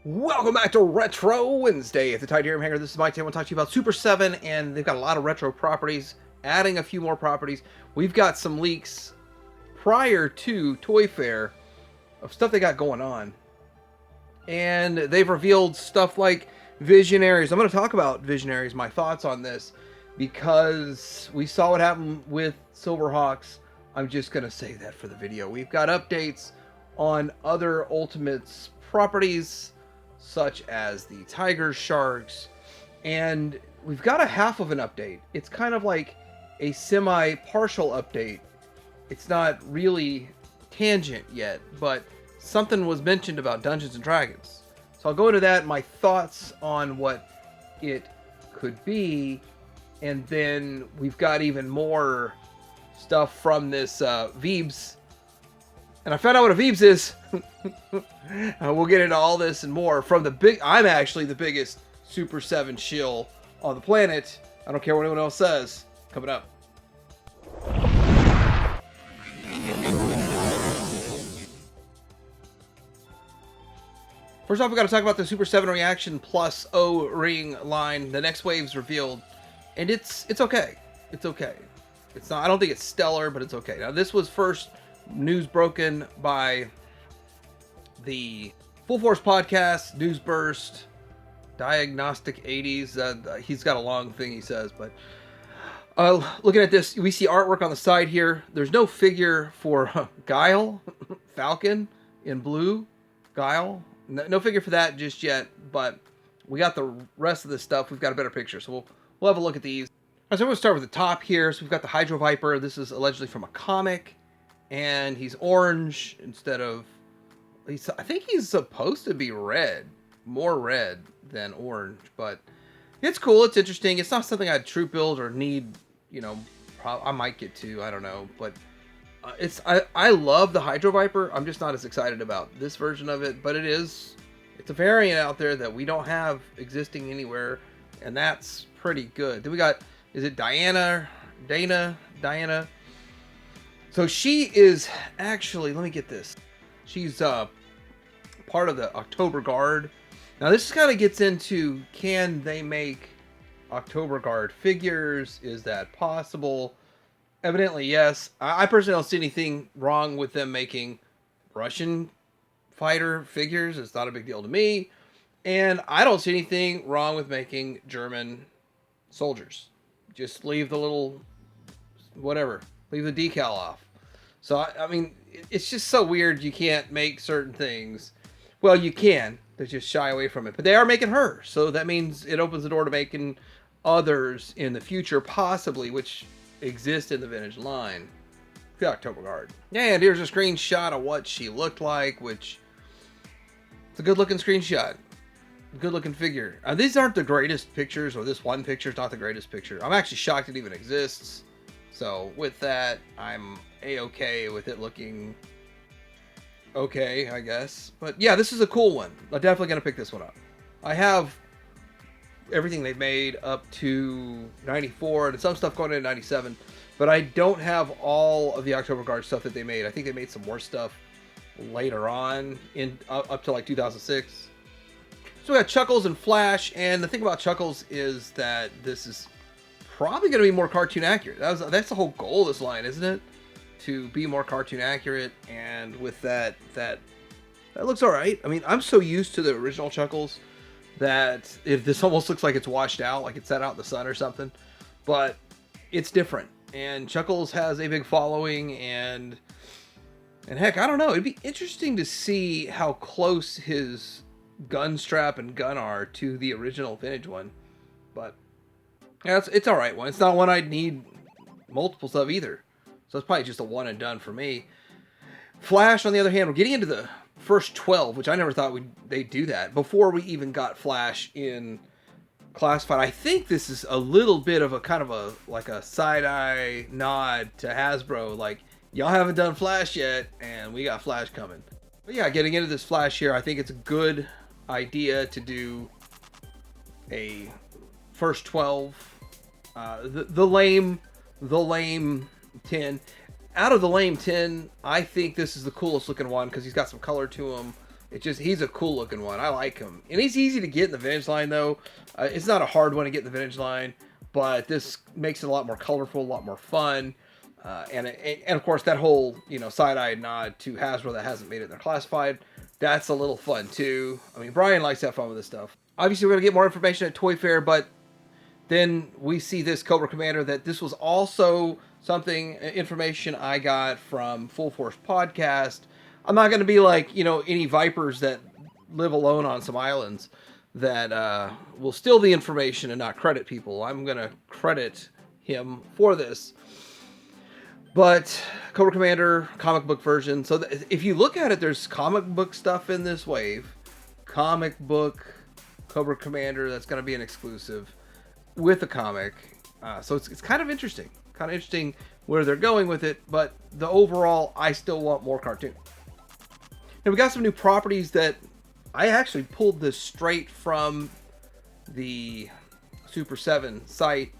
Welcome back to Retro Wednesday at the Tigersharks Hangar. This is Mike. I want to talk to you about Super 7, and they've got a lot of retro properties, adding a few more properties. We've got some leaks prior to TOYFAIR of stuff they got going on. And they've revealed stuff like Visionaries. I'm going to talk about Visionaries, my thoughts on this, because we saw what happened with Silverhawks. I'm just going to say that for the video. We've got updates on other Ultimates properties, such as the Tigersharks, and we've got a half of an update. It's kind of like a semi-partial update. It's not really tangent yet, but something was mentioned about Dungeons and Dragons. So I'll go into that, my thoughts on what it could be, and then we've got even more stuff from this Veebs. And I found out what a Veebs is. We'll get into all this and more from the big. I'm actually the biggest Super 7 shill on the planet. I don't care what anyone else says. Coming up. First off, we got to talk about the Super 7 Reaction Plus O-Ring line. The next wave's revealed, and it's okay. It's okay. It's not. I don't think it's stellar, but it's okay. Now, this was first news broken by the Full Force Podcast, News Burst, Diagnostic 80s. He's got a long thing he says, but looking at this, we see artwork on the side here. There's no figure for Guile, Falcon in blue, Guile. No figure for that just yet, but we got the rest of this stuff. We've got a better picture, so we'll have a look at these. All right, so we'll start with the top here. So we've got the Hydro Viper. This is allegedly from a comic. And he's orange instead of, I think he's supposed to be red, more red than orange, but it's cool. It's interesting. It's not something I'd troop build or need, you know, I might get to, I don't know, but I love the Hydro Viper. I'm just not as excited about this version of it, but it's a variant out there that we don't have existing anywhere, and that's pretty good. Then we got, is it Diana? So she is actually, let me get this. She's part of the October Guard. Now this kind of gets into, can they make October Guard figures? Is that possible? Evidently, yes. I personally don't see anything wrong with them making Russian fighter figures. It's not a big deal to me. And I don't see anything wrong with making German soldiers. Just leave the little, whatever, leave the decal off. So, I mean, it's just so weird you can't make certain things. Well, you can. They just shy away from it. But they are making her. So that means it opens the door to making others in the future, possibly, which exist in the vintage line. The October Guard. And here's a screenshot of what she looked like, which it's a good-looking screenshot. Good-looking figure. These aren't the greatest pictures, or this one picture is not the greatest picture. I'm actually shocked it even exists. So with that, I'm A-okay with it looking okay, I guess. But yeah, this is a cool one. I'm definitely going to pick this one up. I have everything they've made up to 94 and some stuff going into 97, but I don't have all of the October Guard stuff that they made. I think they made some more stuff later on, in up to like 2006. So we got Chuckles and Flash, and the thing about Chuckles is that this is probably going to be more cartoon accurate. That's the whole goal of this line, isn't it? To be more cartoon accurate, and with that looks all right. I mean, I'm so used to the original Chuckles that if this almost looks like it's washed out, like it's set out in the sun or something, but it's different. And Chuckles has a big following, and heck, I don't know. It'd be interesting to see how close his gun strap and gun are to the original vintage one, but yeah, it's all right one. It's not one I'd need multiples of either. So it's probably just a one and done for me. Flash, on the other hand, we're getting into the first 12, which I never thought they'd do that. Before we even got Flash in Classified, I think this is a little bit of a kind of a, like a side-eye nod to Hasbro. Like, y'all haven't done Flash yet, and we got Flash coming. But yeah, getting into this Flash here, I think it's a good idea to do a first 12. The lame 10. Out of the lame 10, I think this is the coolest looking one because he's got some color to him. He's a cool looking one. I like him. And he's easy to get in the vintage line, though. It's not a hard one to get in the vintage line, but this makes it a lot more colorful, a lot more fun. And of course, that whole, side-eye nod to Hasbro that hasn't made it in their classified, that's a little fun, too. I mean, Brian likes to have fun with this stuff. Obviously, we're going to get more information at Toy Fair, but then we see this Cobra Commander that this was also information I got from Full Force Podcast. I'm not going to be like, any Vipers that live alone on some islands that will steal the information and not credit people. I'm going to credit him for this. But Cobra Commander comic book version. So if you look at it, there's comic book stuff in this wave. Comic book Cobra Commander, that's going to be an exclusive with a comic. So it's kind of interesting. Kind of interesting where they're going with it. But the overall, I still want more cartoon. And we got some new properties that I actually pulled this straight from the Super 7 site.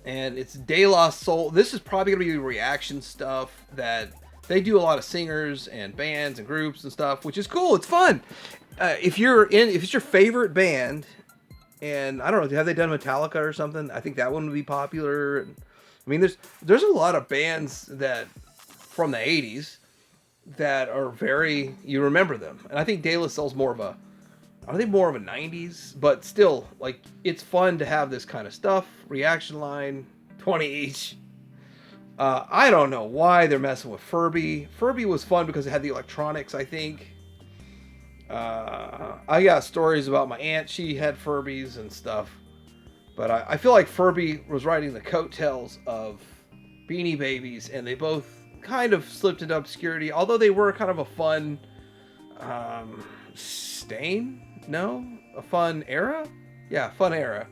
And it's De La Soul. This is probably going to be reaction stuff that they do a lot of singers and bands and groups and stuff, which is cool. It's fun. If it's your favorite band, and I don't know, have they done Metallica or something? I think that one would be popular. I mean, there's a lot of bands that from the 80s that are you remember them. And I think De La Soul's more of a 90s, but still, like, it's fun to have this kind of stuff. Reaction line, 20 each. I don't know why they're messing with Furby. Furby was fun because it had the electronics, I think. I got stories about my aunt. She had Furbies and stuff. But I feel like Furby was riding the coattails of Beanie Babies, and they both kind of slipped into obscurity, although they were kind of a fun a fun era. Fun era.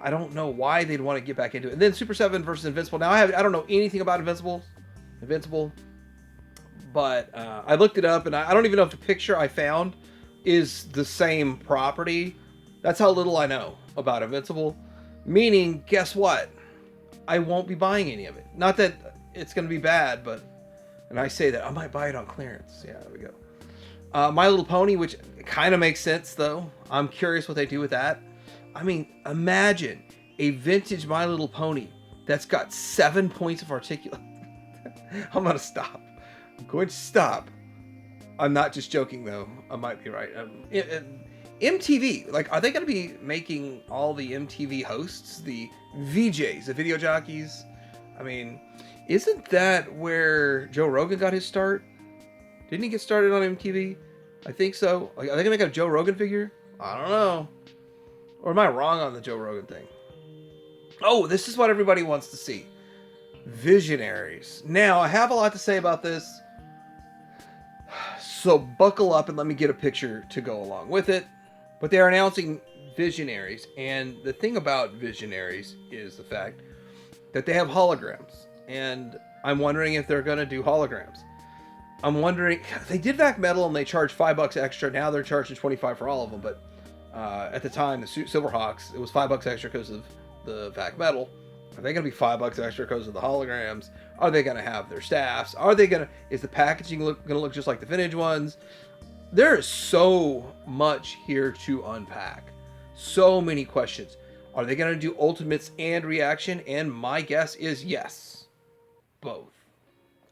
I don't know why they'd want to get back into it. And then Super 7 versus Invincible. Now I don't know anything about Invincible, but I looked it up, and I don't even know if the picture I found is the same property. That's how little I know about Invincible. Meaning, guess what? I won't be buying any of it. Not that it's going to be bad, and I say that I might buy it on clearance. Yeah, there we go. My Little Pony, which kind of makes sense, though. I'm curious what they do with that. I mean, imagine a vintage My Little Pony that's got 7 points of articulation. I'm going to stop. I'm not just joking, though. I might be right. MTV, like, are they going to be making all the MTV hosts, the VJs, the video jockeys? I mean, isn't that where Joe Rogan got his start? Didn't he get started on MTV? I think so. Like, are they going to make a Joe Rogan figure? I don't know. Or am I wrong on the Joe Rogan thing? Oh, this is what everybody wants to see. Visionaries. Now, I have a lot to say about this. So buckle up and let me get a picture to go along with it. But they are announcing Visionaries. And the thing about Visionaries is the fact that they have holograms. And I'm wondering if they're going to do holograms. I'm wondering, they did Vac Metal and they charged $5 extra. Now they're charging $25 for all of them. But at the time, the Silverhawks, it was $5 extra because of the Vac Metal. Are they going to be $5 extra because of the holograms? Are they going to have their staffs? Is the packaging going to look just like the vintage ones? There is so much here to unpack. So many questions. Are they going to do Ultimates and Reaction? And my guess is yes. Both.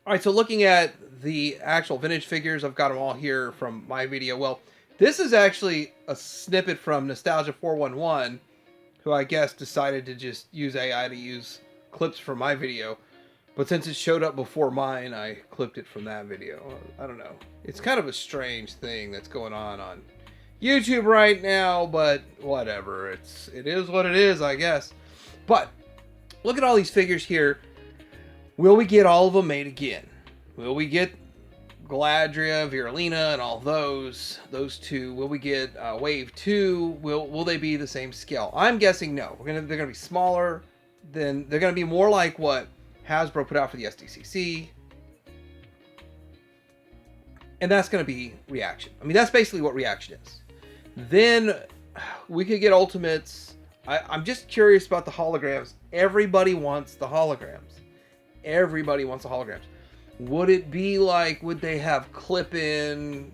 All right, so looking at the actual vintage figures, I've got them all here from my video. Well, this is actually a snippet from Nostalgia 411, who I guess decided to just use AI to use clips from my video. But since it showed up before mine, I clipped it from that video. I don't know. It's kind of a strange thing that's going on YouTube right now, but whatever. It is what it is, I guess. But look at all these figures here. Will we get all of them made again? Will we get Galadria, Viralina, and all those two? Will we get Wave 2? Will they be the same scale? I'm guessing no. They're gonna be smaller. They're gonna be more like what Hasbro put out for the SDCC. And that's gonna be Reaction. I mean, that's basically what Reaction is. Then we could get Ultimates. I'm just curious about the holograms. Everybody wants the holograms. Everybody wants the holograms. Would it be like, would they have clip-in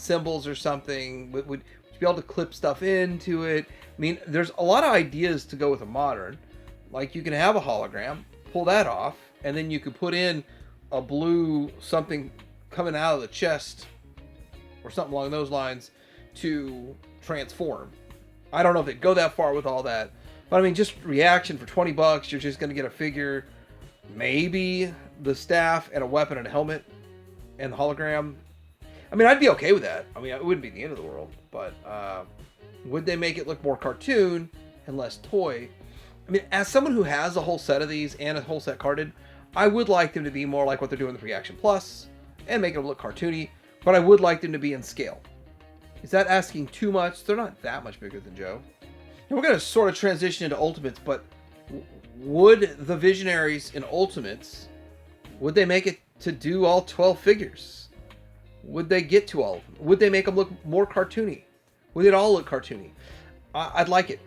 symbols or something? Would you be able to clip stuff into it? I mean, there's a lot of ideas to go with a modern. Like you can have a hologram, pull that off, and then you could put in a blue something coming out of the chest or something along those lines to transform. I don't know if they go that far with all that, but I mean, just reaction for $20, you're just going to get a figure, maybe the staff and a weapon and a helmet and the hologram. I mean, I'd be okay with that. I mean, it wouldn't be the end of the world, but would they make it look more cartoon and less toy? I mean, as someone who has a whole set of these and a whole set carded, I would like them to be more like what they're doing with Reaction Plus and make them look cartoony, but I would like them to be in scale. Is that asking too much? They're not that much bigger than Joe. And we're going to sort of transition into Ultimates, but would the Visionaries in Ultimates, would they make it to do all 12 figures? Would they get to all of them? Would they make them look more cartoony? Would it all look cartoony? I'd like it.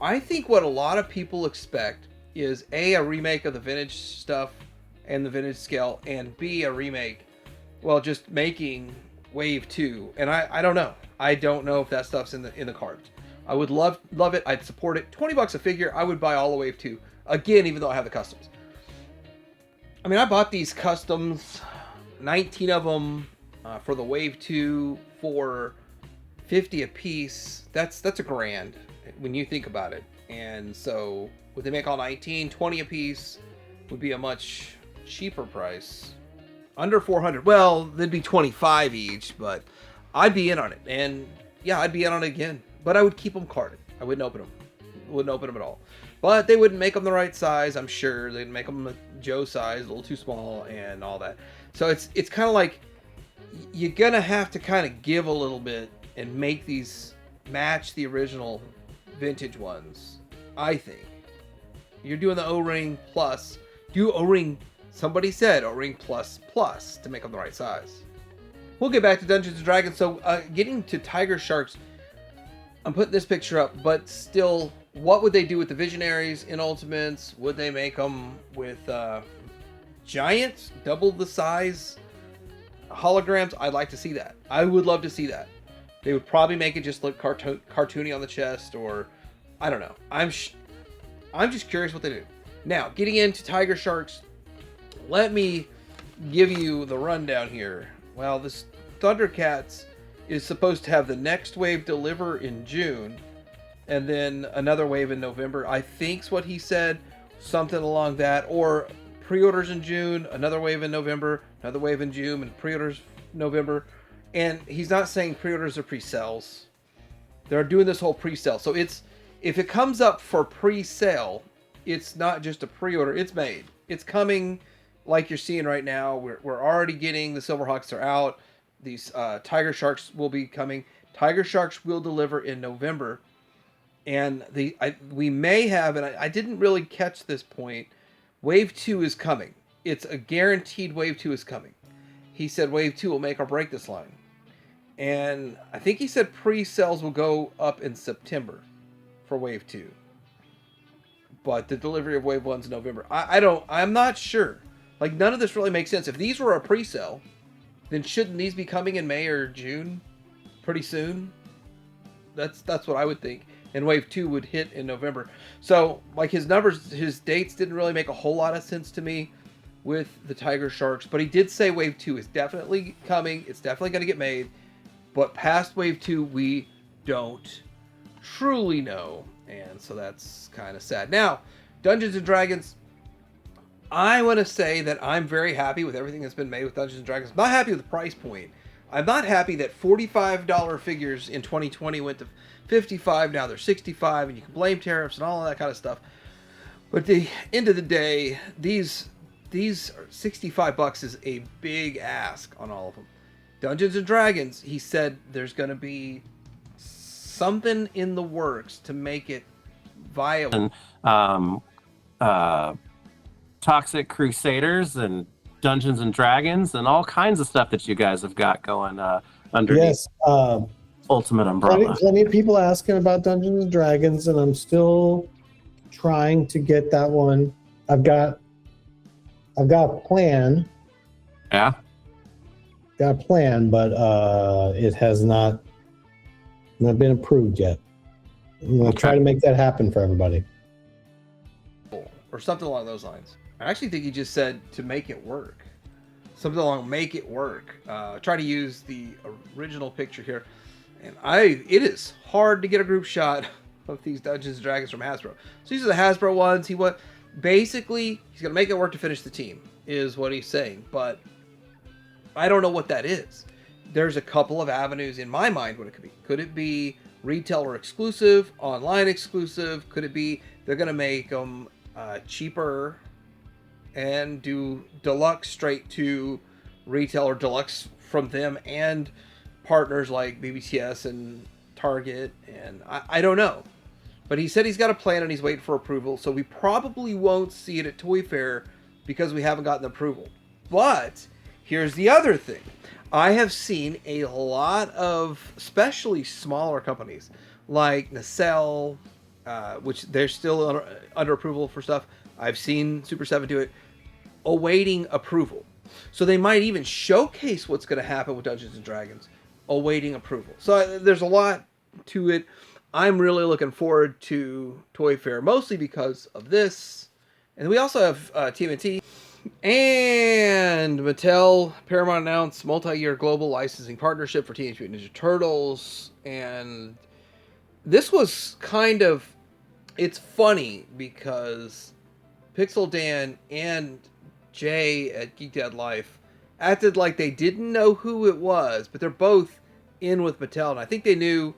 I think what a lot of people expect is A, a remake of the vintage stuff and the vintage scale, and B, a remake, well, just making Wave 2. And I don't know. I don't know if that stuff's in the cards. I would love it. I'd support it. $20 a figure, I would buy all the Wave 2. Again, even though I have the customs. I mean, I bought these customs, 19 of them, for the Wave 2 for $50 a piece. That's $1,000 when you think about it. And so would they make all 19? 20 a piece would be a much cheaper price. Under $400. Well, they'd be 25 each, but I'd be in on it. And yeah, I'd be in on it again. But I would keep them carded. I wouldn't open them. Wouldn't open them at all. But they wouldn't make them the right size, I'm sure. They'd make them a Joe size, a little too small, and all that. So it's kind of like you're gonna have to kind of give a little bit and make these match the original vintage ones. I think you're doing the O-ring plus. Do O-ring. Somebody said O-ring plus plus to make them the right size. We'll get back to Dungeons and Dragons. So getting to Tigersharks, I'm putting this picture up, but still, what would they do with the Visionaries in Ultimates? Would they make them with giant, double the size holograms? I'd like to see that. I would love to see that. They would probably make it just look cartoony on the chest, or I don't know. I'm just curious what they do. Now, getting into Tigersharks, let me give you the rundown here. Well, this Thundercats is supposed to have the next wave deliver in June, and then another wave in November. I think's what he said, something along that. Or pre-orders in June, another wave in November, another wave in June, and pre-orders November. And he's not saying pre-orders or pre-sales. They're doing this whole pre-sale. So it's, if it comes up for pre-sale, it's not just a pre-order, it's made. It's coming like you're seeing right now. We're already getting the Silverhawks are out. These Tigersharks will be coming. Tigersharks will deliver in November. And we may have, and I didn't really catch this point, Wave 2 is coming. It's a guaranteed Wave 2 is coming. He said Wave 2 will make or break this line. And I think he said pre-sales will go up in September for Wave 2. But the delivery of Wave 1's in November. I'm not sure. Like, none of this really makes sense. If these were a pre-sale, then shouldn't these be coming in May or June? Pretty soon? That's what I would think. And Wave 2 would hit in November. So, like, his numbers, his dates didn't really make a whole lot of sense to me with the Tigersharks. But he did say Wave 2 is definitely coming. It's definitely going to get made. But past Wave 2, we don't truly know. And so that's kind of sad. Now, Dungeons & Dragons, I want to say that I'm very happy with everything that's been made with Dungeons & Dragons. I'm not happy with the price point. I'm not happy that $45 figures in 2020 went to $55. Now they're $65, and you can blame tariffs and all of that kind of stuff. But at the end of the day, these $65 is a big ask on all of them. Dungeons & Dragons, he said there's going to be something in the works to make it viable. Toxic Crusaders and Dungeons and Dragons and all kinds of stuff that you guys have got going underneath Ultimate umbrella. Plenty of people asking about Dungeons and Dragons, and I'm still trying to get that one. I've got a plan. Yeah. got a plan, but it has not been approved yet. I'm going to try to make that happen for everybody. Or something along those lines. I actually think he just said to make it work. Something along make it work. Try to use the original picture here. And it is hard to get a group shot of these Dungeons & Dragons from Hasbro. So these are the Hasbro ones. Basically, he's going to make it work to finish the team, is what he's saying. But I don't know what that is. There's a couple of avenues in my mind what it could be. Could it be retailer exclusive, online exclusive? Could it be they're going to make them cheaper and do deluxe straight to retail or deluxe from them and partners like BBTS and Target? And I don't know. But he said he's got a plan and he's waiting for approval. So we probably won't see it at Toy Fair because we haven't gotten approval. But here's the other thing. I have seen a lot of, especially smaller companies like Nacelle, which they're still under approval for stuff. I've seen Super 7 do it, awaiting approval. So they might even showcase what's going to happen with Dungeons & Dragons, awaiting approval. So there's a lot to it. I'm really looking forward to Toy Fair, mostly because of this. And we also have Tmnt. And Mattel, Paramount announced multi-year global licensing partnership for Teenage Mutant Ninja Turtles. And this was kind of, it's funny because Pixel Dan and Jay at Geek Dad Life acted like they didn't know who it was, but they're both in with Mattel. And I think they knew,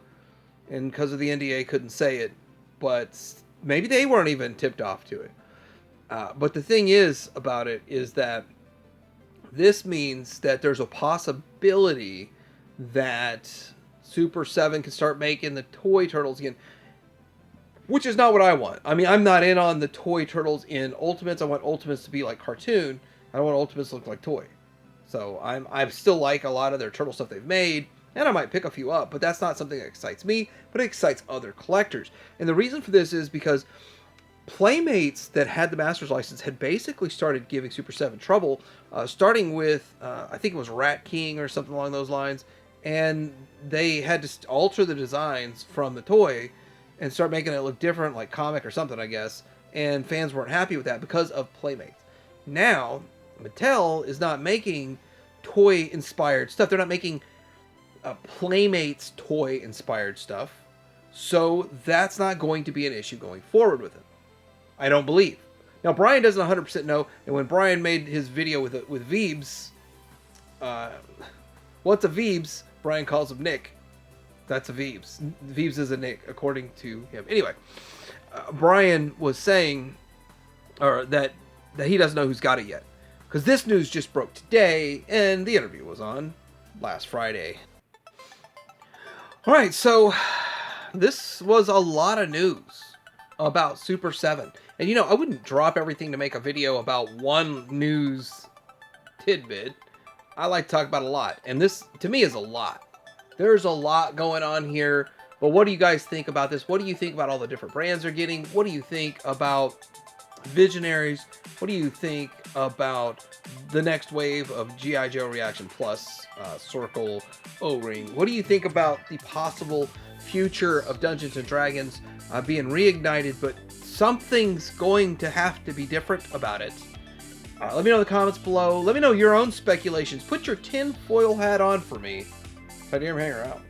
and because of the NDA couldn't say it, but maybe they weren't even tipped off to it. But the thing is about it is that this means that there's a possibility that Super 7 can start making the toy turtles again, which is not what I want. I mean, I'm not in on the toy turtles in Ultimates. I want Ultimates to be like cartoon. I don't want Ultimates to look like toy. So I still like a lot of their turtle stuff they've made, and I might pick a few up, but that's not something that excites me, but it excites other collectors. And the reason for this is because Playmates that had the Masters license had basically started giving Super 7 trouble, starting with, I think it was Rat King or something along those lines, and they had to alter the designs from the toy and start making it look different, like comic or something, I guess, and fans weren't happy with that because of Playmates. Now, Mattel is not making toy-inspired stuff. They're not making Playmates toy-inspired stuff, so that's not going to be an issue going forward with it. I don't believe. Now, Brian doesn't 100% know, and when Brian made his video with Veebs, what's a Veebs? Brian calls him Nick. That's a Veebs. Veebs is a Nick, according to him. Anyway, Brian was saying that he doesn't know who's got it yet, because this news just broke today, and the interview was on last Friday. All right, so this was a lot of news about Super 7. And, you know, I wouldn't drop everything to make a video about one news tidbit. I like to talk about a lot. And this, to me, is a lot. There's a lot going on here. But what do you guys think about this? What do you think about all the different brands they're getting? What do you think about Visionaries? What do you think about the next wave of G.I. Joe Reaction Plus, Circle, O-Ring? What do you think about the possible future of Dungeons & Dragons being reignited, but something's going to have to be different about it? Let me know in the comments below. Let me know your own speculations. Put your tinfoil hat on for me. Tidyarm Hanger out.